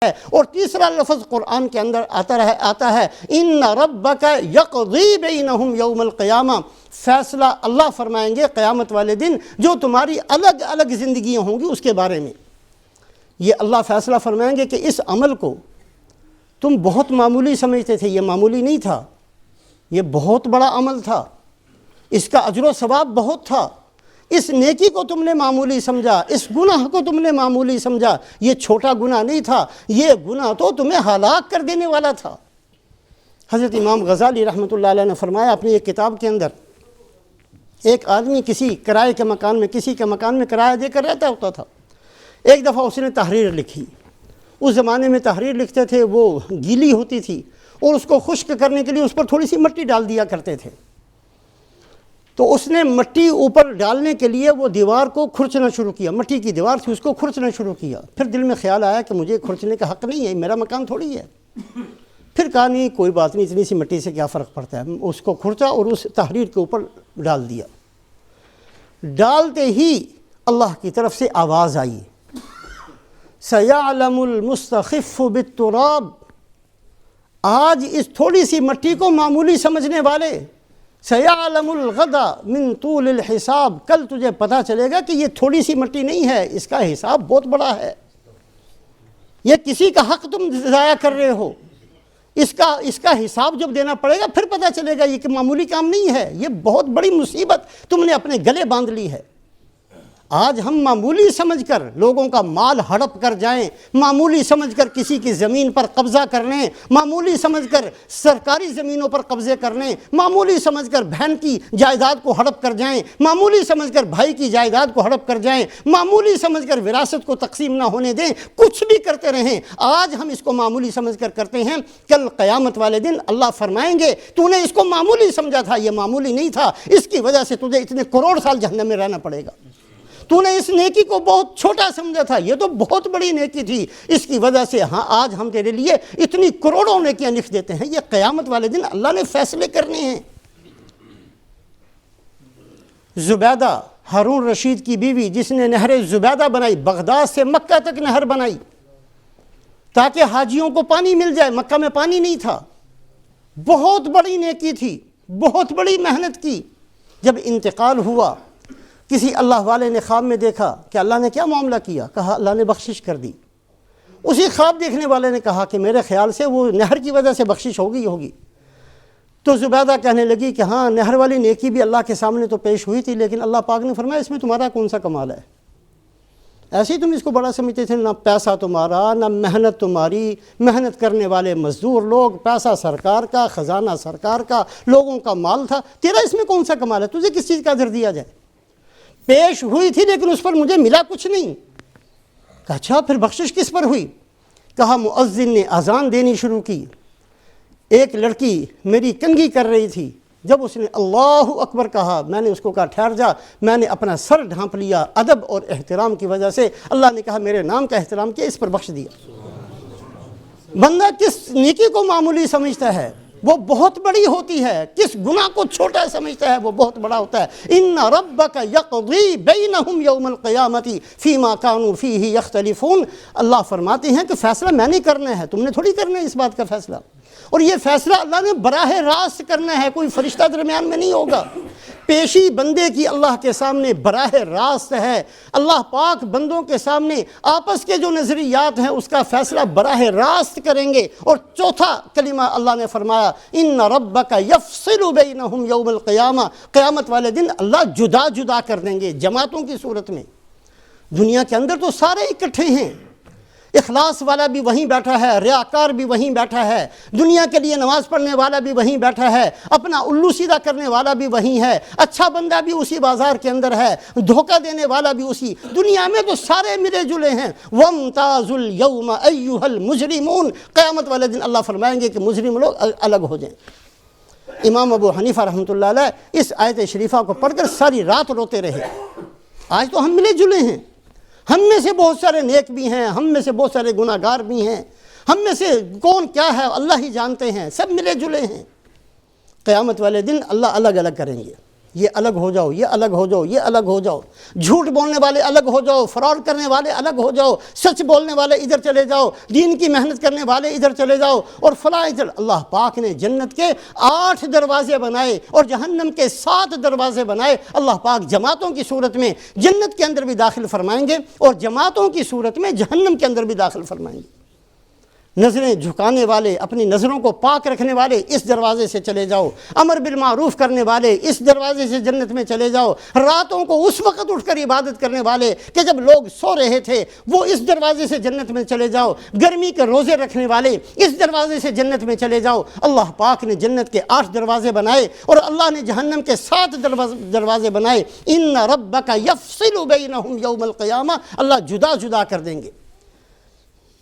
ہے۔ اور تیسرا لفظ قرآن کے اندر آتا ہے ان ربک یقضی بینہم یوم القیامہ، فیصلہ اللہ فرمائیں گے قیامت والے دن جو تمہاری الگ الگ زندگیاں ہوں گی اس کے بارے میں۔ یہ اللہ فیصلہ فرمائیں گے کہ اس عمل کو تم بہت معمولی سمجھتے تھے، یہ معمولی نہیں تھا، یہ بہت بڑا عمل تھا، اس کا اجر و ثواب بہت تھا، اس نیکی کو تم نے معمولی سمجھا، اس گناہ کو تم نے معمولی سمجھا، یہ چھوٹا گناہ نہیں تھا، یہ گناہ تو تمہیں ہلاک کر دینے والا تھا۔ حضرت امام غزالی رحمۃ اللہ علیہ نے فرمایا اپنی ایک کتاب کے اندر، ایک آدمی کسی کرائے کے مکان میں کسی کے مکان میں کرایہ دے کر رہتا ہوتا تھا۔ ایک دفعہ اس نے تحریر لکھی، اس زمانے میں تحریر لکھتے تھے وہ گیلی ہوتی تھی اور اس کو خشک کرنے کے لیے اس پر تھوڑی سی مٹی ڈال دیا کرتے تھے، تو اس نے مٹی اوپر ڈالنے کے لیے وہ دیوار کو کھرچنا شروع کیا، مٹی کی دیوار تھی اس کو کھرچنا شروع کیا۔ پھر دل میں خیال آیا کہ مجھے کھرچنے کا حق نہیں ہے، میرا مکان تھوڑی ہے۔ پھر کہا نہیں کوئی بات نہیں، اتنی سی مٹی سے کیا فرق پڑتا ہے، اس کو کھرچا اور اس تحریر کے اوپر ڈال دیا۔ ڈالتے ہی اللہ کی طرف سے آواز آئی، سَيَعْلَمُ الْمُسْتَخِفُّ بِالتُّرَابِ، آج اس تھوڑی سی مٹی کو معمولی سمجھنے والے، سَيَعْلَمُ الْغَدَ مِن طُولِ الْحِسَابِ، کل تجھے پتہ چلے گا کہ یہ تھوڑی سی مٹی نہیں ہے، اس کا حساب بہت بڑا ہے، یہ کسی کا حق تم ضائع کر رہے ہو، اس کا حساب جب دینا پڑے گا پھر پتہ چلے گا یہ کہ معمولی کام نہیں ہے، یہ بہت بڑی مصیبت تم نے اپنے گلے باندھ لی ہے۔ آج ہم معمولی سمجھ کر لوگوں کا مال ہڑپ کر جائیں، معمولی سمجھ کر کسی کی زمین پر قبضہ کر لیں، معمولی سمجھ کر سرکاری زمینوں پر قبضے کر لیں، معمولی سمجھ کر بہن کی جائیداد کو ہڑپ کر جائیں، معمولی سمجھ کر بھائی کی جائیداد کو ہڑپ کر جائیں، معمولی سمجھ کر وراثت کو تقسیم نہ ہونے دیں، کچھ بھی کرتے رہیں۔ آج ہم اس کو معمولی سمجھ کر کرتے ہیں، کل قیامت والے دن اللہ فرمائیں گے تو نے اس کو معمولی سمجھا تھا، یہ معمولی نہیں تھا، اس کی وجہ سے تجھے اتنے کروڑ سال جہنم میں رہنا پڑے گا۔ تو نے اس نیکی کو بہت چھوٹا سمجھا تھا، یہ تو بہت بڑی نیکی تھی، اس کی وجہ سے ہاں آج ہم تیرے لیے اتنی کروڑوں نیکیاں لکھ دیتے ہیں۔ یہ قیامت والے دن اللہ نے فیصلے کرنے ہیں۔ زبیدہ، ہارون رشید کی بیوی جس نے نہر زبیدہ بنائی، بغداد سے مکہ تک نہر بنائی تاکہ حاجیوں کو پانی مل جائے، مکہ میں پانی نہیں تھا، بہت بڑی نیکی تھی، بہت بڑی محنت کی۔ جب انتقال ہوا کسی اللہ والے نے خواب میں دیکھا کہ اللہ نے کیا معاملہ کیا، کہا اللہ نے بخشش کر دی۔ اسی خواب دیکھنے والے نے کہا کہ میرے خیال سے وہ نہر کی وجہ سے بخشش ہوگی۔ تو زبیدہ کہنے لگی کہ ہاں نہر والی نیکی بھی اللہ کے سامنے تو پیش ہوئی تھی، لیکن اللہ پاک نے فرمایا اس میں تمہارا کون سا کمال ہے، ایسے ہی تم اس کو بڑا سمجھتے تھے، نہ پیسہ تمہارا نہ محنت تمہاری، محنت کرنے والے مزدور لوگ، پیسہ سرکار کا، خزانہ سرکار کا، لوگوں کا مال تھا، تیرا اس میں کون سا کمال ہے، تجھے کس چیز کا عذر دیا جائے، پیش ہوئی تھی لیکن اس پر مجھے ملا کچھ نہیں۔ کہا اچھا پھر بخشش کس پر ہوئی؟ کہا مؤذن نے اذان دینی شروع کی، ایک لڑکی میری کنگھی کر رہی تھی، جب اس نے اللہ اکبر کہا میں نے اس کو کہا ٹھہر جا، میں نے اپنا سر ڈھانپ لیا، ادب اور احترام کی وجہ سے اللہ نے کہا میرے نام کا احترام کیا، اس پر بخش دیا۔ بندہ کس نیکی کو معمولی سمجھتا ہے وہ بہت بڑی ہوتی ہے، کس گناہ کو چھوٹا سمجھتا ہے وہ بہت بڑا ہوتا ہے۔ ان ربک یقضی بینہم یوم القیامۃ فیما کانوا فیہ یختلفون، اللہ فرماتے ہیں کہ فیصلہ میں نے کرنا ہے، تم نے تھوڑی کرنا ہے اس بات کا فیصلہ، اور یہ فیصلہ اللہ نے براہ راست کرنا ہے، کوئی فرشتہ درمیان میں نہیں ہوگا، پیشی بندے کی اللہ کے سامنے براہ راست ہے، اللہ پاک بندوں کے سامنے آپس کے جو نظریات ہیں اس کا فیصلہ براہ راست کریں گے۔ اور چوتھا کلمہ اللہ نے فرمایا ان ربک یفصل بینہم یوم القیامہ، قیامت والے دن اللہ جدا جدا کر دیں گے جماعتوں کی صورت میں۔ دنیا کے اندر تو سارے اکٹھے ہیں، اخلاص والا بھی وہیں بیٹھا ہے، ریاکار بھی وہیں بیٹھا ہے، دنیا کے لیے نماز پڑھنے والا بھی وہیں بیٹھا ہے، اپنا الو سیدھا کرنے والا بھی وہیں ہے، اچھا بندہ بھی اسی بازار کے اندر ہے، دھوکہ دینے والا بھی اسی، دنیا میں تو سارے ملے جلے ہیں۔ وَامْتَازُوا الْيَوْمَ أَيُّهَا الْمُجْرِمُونَ، قیامت والے دن اللہ فرمائیں گے کہ مجرم لوگ الگ ہو جائیں۔ امام ابو حنیفہ رحمۃ اللہ علیہ اس آیت شریفہ کو پڑھ کر ساری رات روتے رہے۔ آج تو ہم ملے جلے ہیں، ہم میں سے بہت سارے نیک بھی ہیں، ہم میں سے بہت سارے گناہ گار بھی ہیں، ہم میں سے کون کیا ہے اللہ ہی جانتے ہیں، سب ملے جلے ہیں۔ قیامت والے دن اللہ الگ الگ کریں گے۔ یہ الگ ہو جاؤ، یہ الگ ہو جاؤ، یہ الگ ہو جاؤ، جھوٹ بولنے والے الگ ہو جاؤ، فراڈ کرنے والے الگ ہو جاؤ، سچ بولنے والے ادھر چلے جاؤ، دین کی محنت کرنے والے ادھر چلے جاؤ، اور فلاں ادھر۔ اللہ پاک نے جنت کے 8 دروازے بنائے اور جہنم کے 7 دروازے بنائے۔ اللہ پاک جماعتوں کی صورت میں جنت کے اندر بھی داخل فرمائیں گے اور جماعتوں کی صورت میں جہنم کے اندر بھی داخل فرمائیں گے۔ نظریں جھکانے والے، اپنی نظروں کو پاک رکھنے والے اس دروازے سے چلے جاؤ، امر بالمعروف کرنے والے اس دروازے سے جنت میں چلے جاؤ، راتوں کو اس وقت اٹھ کر عبادت کرنے والے کہ جب لوگ سو رہے تھے وہ اس دروازے سے جنت میں چلے جاؤ، گرمی کے روزے رکھنے والے اس دروازے سے جنت میں چلے جاؤ۔ اللہ پاک نے جنت کے 8 دروازے بنائے اور اللہ نے جہنم کے 7 دروازے بنائے۔ ان ربک یفصل بینہم یوم القیامہ، اللہ جدا جدا کر دیں گے۔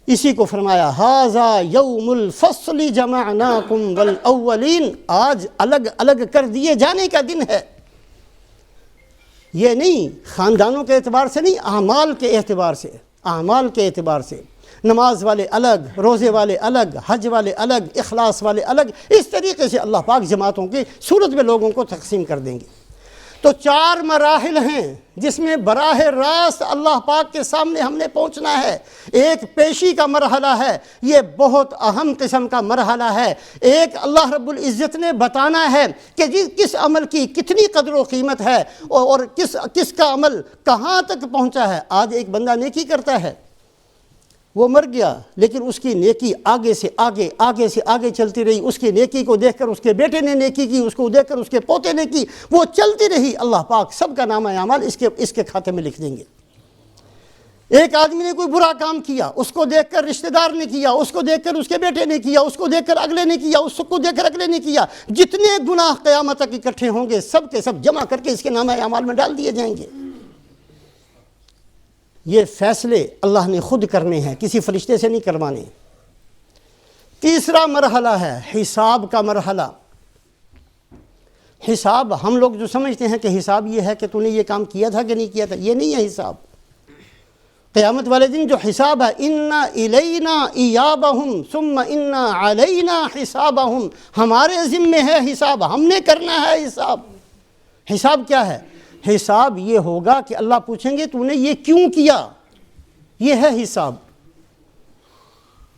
اسی کو فرمایا ھذا یوم الفصل جمعناکم والاولین، آج الگ الگ کر دیے جانے کا دن ہے۔ یہ نہیں خاندانوں کے اعتبار سے نہیں، اعمال کے اعتبار سے، اعمال کے اعتبار سے، نماز والے الگ، روزے والے الگ، حج والے الگ، اخلاص والے الگ، اس طریقے سے اللہ پاک جماعتوں کی صورت میں لوگوں کو تقسیم کر دیں گے۔ تو 4 مراحل ہیں جس میں براہ راست اللہ پاک کے سامنے ہم نے پہنچنا ہے۔ ایک پیشی کا مرحلہ ہے، یہ بہت اہم قسم کا مرحلہ ہے۔ ایک اللہ رب العزت نے بتانا ہے کہ کس عمل کی کتنی قدر و قیمت ہے اور کس کا عمل کہاں تک پہنچا ہے۔ آج ایک بندہ نیکی کرتا ہے، وہ مر گیا لیکن اس کی نیکی آگے سے آگے، آگے سے آگے چلتی رہی۔ اس کی نیکی کو دیکھ کر اس کے بیٹے نے نیکی کی، اس کو دیکھ کر اس کے پوتے نے کی، وہ چلتی رہی۔ اللہ پاک سب کا نامہ اعمال اس کے کھاتے میں لکھ دیں گے۔ ایک آدمی نے کوئی برا کام کیا، اس کو دیکھ کر رشتہ دار نے کیا، اس کو دیکھ کر اس کے بیٹے نے کیا، اس کو دیکھ کر اگلے نے کیا، اس کو دیکھ کر اگلے نے کیا، جتنے گناہ قیامت تک اکٹھے ہوں گے سب کے سب جمع کر کے اس کے نامہ اعمال میں ڈال دیے جائیں گے۔ یہ فیصلے اللہ نے خود کرنے ہیں، کسی فرشتے سے نہیں کروانے۔ تیسرا مرحلہ ہے حساب کا مرحلہ۔ حساب ہم لوگ جو سمجھتے ہیں کہ حساب یہ ہے کہ تو نے یہ کام کیا تھا کہ نہیں کیا تھا، یہ نہیں ہے حساب۔ قیامت والے دن جو حساب ہے، اِنَّا إِلَيْنَا إِيَابَهُمْ ثُمَّ إِنَّا عَلَيْنَا حِسَابَهُمْ، ہمارے ذمے ہے حساب، ہم نے کرنا ہے حساب۔ حساب کیا ہے؟ حساب یہ ہوگا کہ اللہ پوچھیں گے تو نے یہ کیوں کیا، یہ ہے حساب۔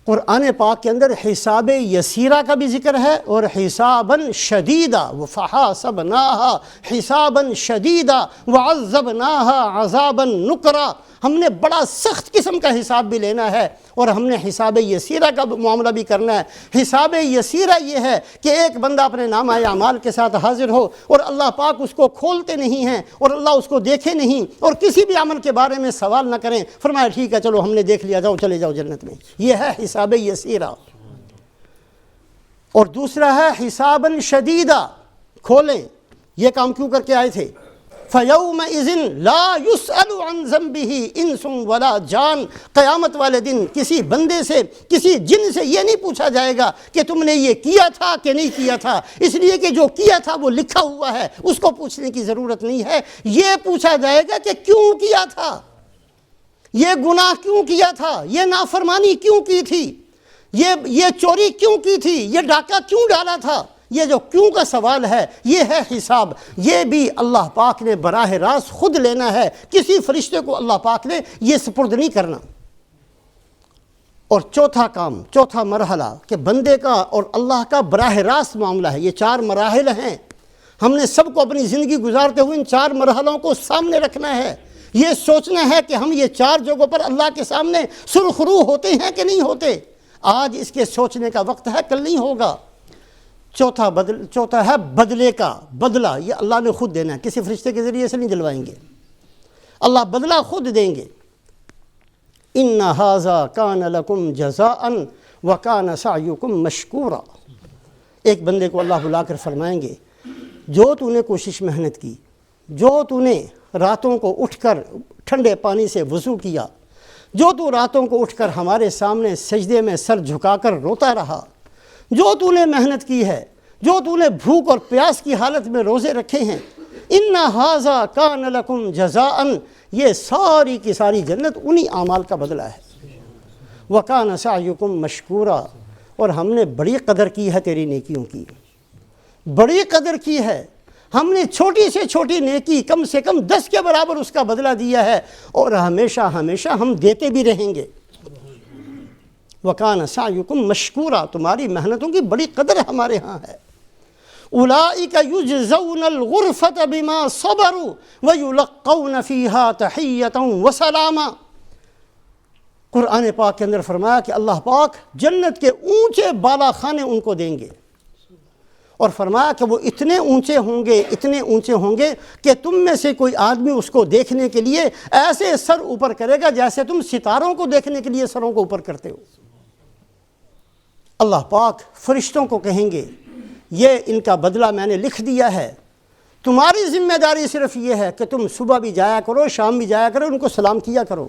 قرآن پاک کے اندر حساب یسیرہ کا بھی ذکر ہے اور حساباً شدیدہ، وَفَحَاسَبْنَاهَا حساباً شدیدہ وَعَذَّبْنَاهَا عَذَابًا نُكْرًا، ہم نے بڑا سخت قسم کا حساب بھی لینا ہے اور ہم نے حساب یسیرہ کا معاملہ بھی کرنا ہے۔ حساب یسیرہ یہ ہے کہ ایک بندہ اپنے نامہ اعمال کے ساتھ حاضر ہو اور اللہ پاک اس کو کھولتے نہیں ہیں اور اللہ اس کو دیکھے نہیں اور کسی بھی عمل کے بارے میں سوال نہ کریں، فرمایا ٹھیک ہے چلو ہم نے دیکھ لیا، جاؤ چلے جاؤ جنت میں۔ یہ ہے حساب یسیرہ۔ اور دوسرا ہے حساباً شدیدہ، کھولیں یہ کام کیوں کر کے آئے تھے۔ فَيَوْمَئِذٍ لَا يُسْأَلُ عَنْ ذَنْبِهِ إِنسٌ وَلَا جان، قیامت والے دن کسی بندے سے، کسی جن سے یہ نہیں پوچھا جائے گا کہ تم نے یہ کیا تھا کہ نہیں کیا تھا، اس لیے کہ جو کیا تھا وہ لکھا ہوا ہے، اس کو پوچھنے کی ضرورت نہیں ہے۔ یہ پوچھا جائے گا کہ کیوں کیا تھا، یہ گناہ کیوں کیا تھا، یہ نافرمانی کیوں کی تھی، یہ چوری کیوں کی تھی، یہ ڈاکہ کیوں ڈالا تھا۔ یہ جو کیوں کا سوال ہے یہ ہے حساب۔ یہ بھی اللہ پاک نے براہ راست خود لینا ہے، کسی فرشتے کو اللہ پاک نے یہ سپرد نہیں کرنا۔ اور چوتھا کام، چوتھا مرحلہ کہ بندے کا اور اللہ کا براہ راست معاملہ ہے۔ یہ 4 مراحل ہیں، ہم نے سب کو اپنی زندگی گزارتے ہوئے ان 4 مرحلوں کو سامنے رکھنا ہے۔ یہ سوچنا ہے کہ ہم یہ 4 جگہوں پر اللہ کے سامنے سرخرو ہوتے ہیں کہ نہیں ہوتے۔ آج اس کے سوچنے کا وقت ہے، کل نہیں ہوگا۔ چوتھا ہے بدلے کا بدلہ، یہ اللہ نے خود دینا ہے، کسی فرشتے کے ذریعے سے نہیں دلوائیں گے، اللہ بدلہ خود دیں گے۔ إِنَّ هَذَا كَانَ لَكُمْ جَزَاءً وَكَانَ سَعْيُكُمْ مَشْكُورًا، ایک بندے کو اللہ بلا کر فرمائیں گے جو تو نے کوشش محنت کی، جو تو نے راتوں کو اٹھ کر ٹھنڈے پانی سے وضو کیا، جو تو راتوں کو اٹھ کر ہمارے سامنے سجدے میں سر جھکا کر روتا رہا، جو تو نے محنت کی ہے، جو تو نے بھوک اور پیاس کی حالت میں روزے رکھے ہیں، إِنَّ هَذَا كَانَ لَكُمْ جَزَاءً، یہ ساری کی ساری جنت انہی اعمال کا بدلہ ہے۔ وَكَانَ سَعْيُكُمْ مَشْكُورًا، اور ہم نے بڑی قدر کی ہے تیری نیکیوں کی، بڑی قدر کی ہے۔ ہم نے چھوٹی سے چھوٹی نیکی کم سے کم 10 کے برابر اس کا بدلہ دیا ہے، اور ہمیشہ ہمیشہ ہم دیتے بھی رہیں گے۔ وَكَانَ سَعْيُكُمْ مَشْكُورًا، تمہاری محنتوں کی بڑی قدر ہمارے ہاں ہے۔ أُولَئِكَ يُجْزَوْنَ الْغُرْفَةَ بِمَا صَبَرُوا وَيُلَقَّوْنَ فِيهَا تَحِيَّةً وَسَلَامًا۔ قرآن پاک کے اندر فرمایا کہ اللہ پاک جنت کے اونچے بالا خانے ان کو دیں گے، اور فرمایا کہ وہ اتنے اونچے ہوں گے کہ تم میں سے کوئی آدمی اس کو دیکھنے کے لیے ایسے سر اوپر کرے گا جیسے تم ستاروں کو دیکھنے کے لیے سروں کو اوپر کرتے ہو۔ اللہ پاک فرشتوں کو کہیں گے یہ ان کا بدلہ میں نے لکھ دیا ہے، تمہاری ذمہ داری صرف یہ ہے کہ تم صبح بھی جایا کرو، شام بھی جایا کرو، ان کو سلام کیا کرو۔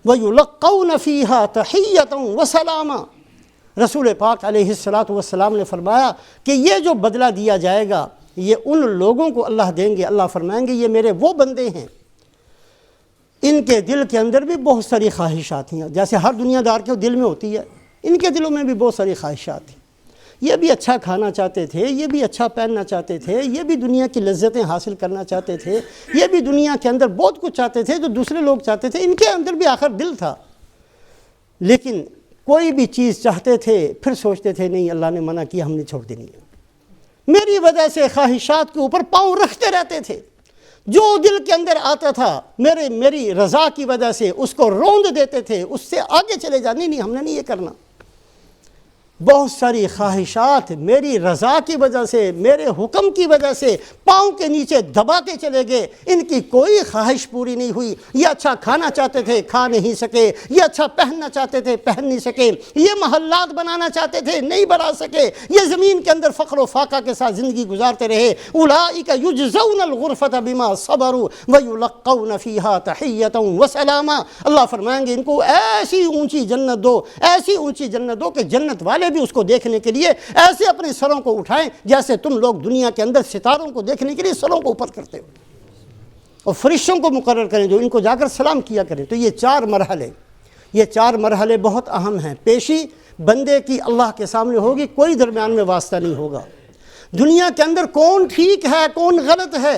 وَيُلَقَّوْنَ فِيهَا تَحِيَّةً وَسَلَامًا۔ رسول پاک علیہ السلام نے فرمایا کہ یہ جو بدلہ دیا جائے گا یہ ان لوگوں کو اللہ دیں گے، اللہ فرمائیں گے یہ میرے وہ بندے ہیں، ان کے دل کے اندر بھی بہت ساری خواہشات ہیں، جیسے ہر دنیا دار کے دل میں ہوتی ہے، ان کے دلوں میں بھی بہت ساری خواہشات ہیں۔ یہ بھی اچھا کھانا چاہتے تھے، یہ بھی اچھا پہننا چاہتے تھے، یہ بھی دنیا کی لذتیں حاصل کرنا چاہتے تھے، یہ بھی دنیا کے اندر بہت کچھ چاہتے تھے جو دوسرے لوگ چاہتے تھے، ان کے اندر بھی آخر دل تھا، لیکن کوئی بھی چیز چاہتے تھے پھر سوچتے تھے نہیں اللہ نے منع کیا، ہم نے چھوڑ دینی ہے۔ میری وجہ سے خواہشات کے اوپر پاؤں رکھتے رہتے تھے، جو دل کے اندر آتا تھا میری رضا کی وجہ سے اس کو روند دیتے تھے، اس سے آگے چلے جانے، نہیں ہم نے نہیں یہ کرنا۔ بہت ساری خواہشات میری رضا کی وجہ سے، میرے حکم کی وجہ سے پاؤں کے نیچے دباتے چلے گئے، ان کی کوئی خواہش پوری نہیں ہوئی۔ یہ اچھا کھانا چاہتے تھے کھا نہیں سکے، یہ اچھا پہننا چاہتے تھے پہن نہیں سکے، یہ محلات بنانا چاہتے تھے نہیں بنا سکے، یہ زمین کے اندر فقر و فاقہ کے ساتھ زندگی گزارتے رہے۔ اولئک یجزون الغرفۃ بما صبروا ویلقون فیہا تحیۃ وسلاما۔ اللہ فرمائیں گے ان کو ایسی اونچی جنت دو، ایسی اونچی جنت دو کہ جنت والے بھی اس کو دیکھنے کے لیے ایسے اپنے سروں کو اٹھائیں جیسے تم لوگ دنیا کے اندر ستاروں کو دیکھنے کے لیے سروں کو اوپر کرتے ہو، اور فرشتوں کو مقرر کریں جو ان کو جا کر سلام کیا کریں۔ تو یہ چار مرحلے بہت اہم ہیں۔ پیشی بندے کی اللہ کے سامنے ہوگی، کوئی درمیان میں واسطہ نہیں ہوگا۔ دنیا کے اندر کون ٹھیک ہے کون غلط ہے،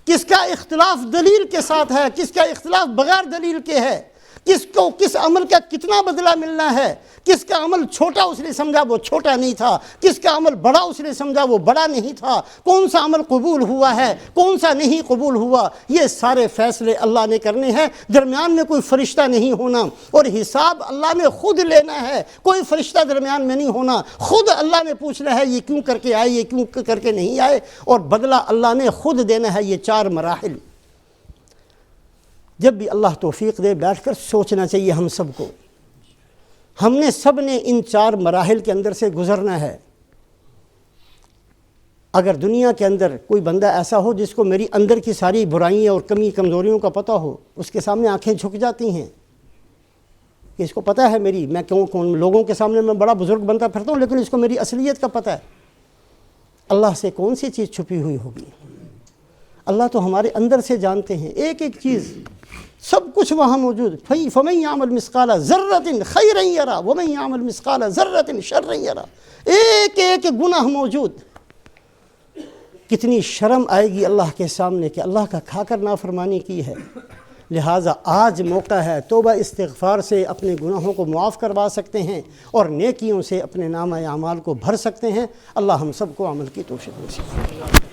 کس کا اختلاف دلیل کے ساتھ ہے، کس کا اختلاف بغیر دلیل کے ہے، کس کو کس عمل کا کتنا بدلہ ملنا ہے، کس کا عمل چھوٹا اس نے سمجھا وہ چھوٹا نہیں تھا، کس کا عمل بڑا اس نے سمجھا وہ بڑا نہیں تھا، کون سا عمل قبول ہوا ہے کون سا نہیں قبول ہوا، یہ سارے فیصلے اللہ نے کرنے ہیں۔ درمیان میں کوئی فرشتہ نہیں ہونا، اور حساب اللہ نے خود لینا ہے، کوئی فرشتہ درمیان میں نہیں ہونا۔ خود اللہ نے پوچھنا ہے یہ کیوں کر کے آئے، یہ کیوں کر کے نہیں آئے، اور بدلہ اللہ نے خود دینا ہے۔ یہ 4 مراحل جب بھی اللہ توفیق دے بیٹھ کر سوچنا چاہیے ہم سب کو، ہم نے سب نے ان 4 مراحل کے اندر سے گزرنا ہے۔ اگر دنیا کے اندر کوئی بندہ ایسا ہو جس کو میری اندر کی ساری برائیاں اور کمی کمزوریوں کا پتہ ہو، اس کے سامنے آنکھیں جھک جاتی ہیں کہ اس کو پتہ ہے میں کون لوگوں کے سامنے میں بڑا بزرگ بنتا پھرتا ہوں، لیکن اس کو میری اصلیت کا پتہ ہے۔ اللہ سے کون سی چیز چھپی ہوئی ہوگی؟ اللہ تو ہمارے اندر سے جانتے ہیں ایک ایک چیز، سب کچھ وہاں موجود۔ فَمَن يَعْمَلْ مِثْقَالَ ذَرَّةٍ خَيْرًا يَرَى وَمَن يَعْمَلْ مِثْقَالَ ذَرَّةٍ شَرًّا يَرَى۔ ایک ایک گناہ موجود۔ کتنی شرم آئے گی اللہ کے سامنے کہ اللہ کا کھا کر نافرمانی کی ہے۔ لہٰذا آج موقع ہے، توبہ استغفار سے اپنے گناہوں کو معاف کروا سکتے ہیں اور نیکیوں سے اپنے نامہ اعمال کو بھر سکتے ہیں۔ اللہ ہم سب کو عمل کی توفیق نصیب فرمائے۔